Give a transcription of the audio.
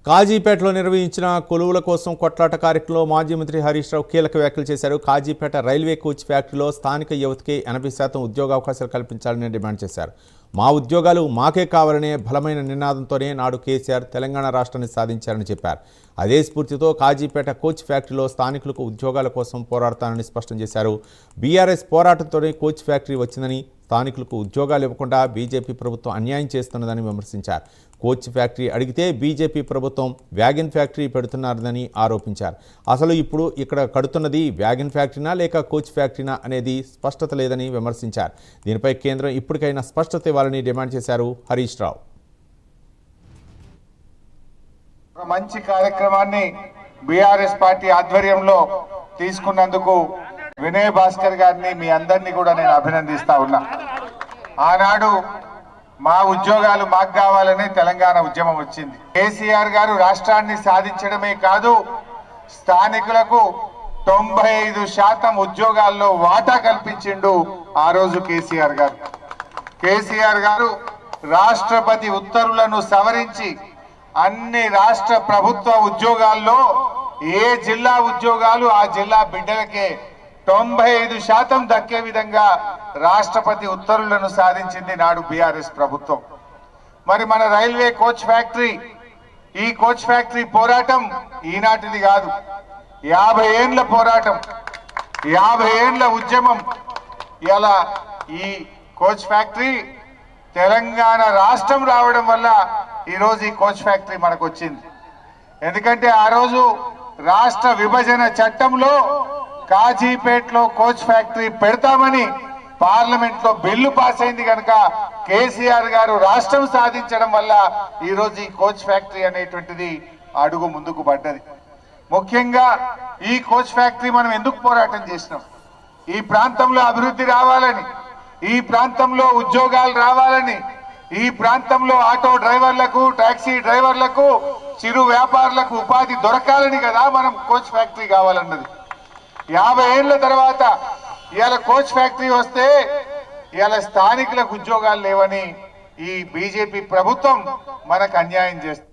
కాజీపేటలో నిర్వహించిన కొలువుల కోసం కొట్లాట కార్యక్రమంలో మాజీ మంత్రి హరీష్ రావు కీలక వ్యాఖ్యలు చేశారు. కాజీపేట రైల్వే కోచ్ ఫ్యాక్టరీలో స్థానిక యువతకి 80% ఉద్యోగావకాశాలు కల్పించాలని డిమాండ్ చేశారు. మా ఉద్యోగాలు మాకే కావాలనే బలమైన నినాదంతోనే నాడు కేసీఆర్ తెలంగాణ రాష్ట్రాన్ని సాధించారని చెప్పారు. అదే స్ఫూర్తితో కాజీపేట కోచ్ ఫ్యాక్టరీలో స్థానికులకు ఉద్యోగాల కోసం పోరాడతానని స్పష్టం చేశారు. బీఆర్ఎస్ పోరాటంతోనే కోచ్ ఫ్యాక్టరీ వచ్చిందని, స్థానికులకు ఉద్యోగాలు ఇవ్వకుండా బీజేపీ ప్రభుత్వం అన్యాయం చేస్తున్నదని విమర్శించారు. కోచ్ ఫ్యాక్టరీ అడిగితే బీజేపీ ప్రభుత్వం వ్యాగన్ ఫ్యాక్టరీ పెడుతున్నారని ఆరోపించారు. అసలు ఇప్పుడు ఇక్కడ కడుతున్నది వ్యాగన్ ఫ్యాక్టరీనా లేక కోచ్ ఫ్యాక్టరీనా అనేది స్పష్టత లేదని విమర్శించారు. దీనిపై కేంద్రం ఇప్పటికైనా స్పష్టత ఇవ్వాలని డిమాండ్ చేశారు హరీష్ రావు. మంచి కార్యక్రమాన్ని బీఆర్ఎస్ పార్టీ ఆధ్వర్యంలో తీసుకున్నందుకు వినయ్ భాస్కర్ గారిని మీ అందరినీ కూడా నేను అభినందిస్తా ఉన్నా. ఆనాడు మా ఉద్యోగాలు మాకు కావాలనే తెలంగాణ ఉద్యమం వచ్చింది. కేసీఆర్ గారు రాష్ట్రాన్ని సాధించడమే కాదు, స్థానికులకు 95% ఉద్యోగాల్లో వాటా కల్పించిండు ఆ రోజు కేసీఆర్ గారు. కేసీఆర్ గారు రాష్ట్రపతి ఉత్తర్వులను సవరించి అన్ని రాష్ట్ర ప్రభుత్వ ఉద్యోగాల్లో ఏ జిల్లా ఉద్యోగాలు ఆ జిల్లా బిడ్డలకే 95% దక్కే విధంగా రాష్ట్రపతి ఉత్తర్వులను సాధించింది నాడు బీఆర్ఎస్ ప్రభుత్వం. మరి మన రైల్వే కోచ్ ఫ్యాక్టరీ, ఈ కోచ్ ఫ్యాక్టరీ పోరాటం ఈనాటిది కాదు, 50 ఏండ్ల పోరాటం, 50 ఏండ్ల ఉద్యమం. ఇలా ఈ కోచ్ ఫ్యాక్టరీ తెలంగాణ రాష్ట్రం రావడం వల్ల ఈరోజు ఈ కోచ్ ఫ్యాక్టరీ మనకు వచ్చింది. ఎందుకంటే ఆ రోజు రాష్ట్ర విభజన చట్టంలో కాజీపేటలో కోచ్ ఫ్యాక్టరీ పెడతామని పార్లమెంట్ లో బిల్లు పాస్ అయింది కనుక కేసీఆర్ గారు రాష్ట్రం సాధించడం వల్ల ఈరోజు ఈ కోచ్ ఫ్యాక్టరీ అనేటువంటిది అడుగు ముందుకు పడ్డది. ముఖ్యంగా ఈ కోచ్ ఫ్యాక్టరీ మనం ఎందుకు పోరాటం చేసినాం? ఈ ప్రాంతంలో అభివృద్ధి రావాలని, ఈ ప్రాంతంలో ఉద్యోగాలు రావాలని, ఈ ప్రాంతంలో ఆటో డ్రైవర్లకు, టాక్సీ డ్రైవర్లకు, చిరు వ్యాపారులకు ఉపాధి దొరకాలని కదా మనం కోచ్ ఫ్యాక్టరీ కావాలన్నది. 50 ఏళ్ల తర్వాత ఇవాళ కోచ్ ఫ్యాక్టరీ వస్తే ఇవాళ స్థానికులకు ఉద్యోగాలు లేవని ఈ బీజేపీ ప్రభుత్వం మనకు అన్యాయం చేస్తుంది.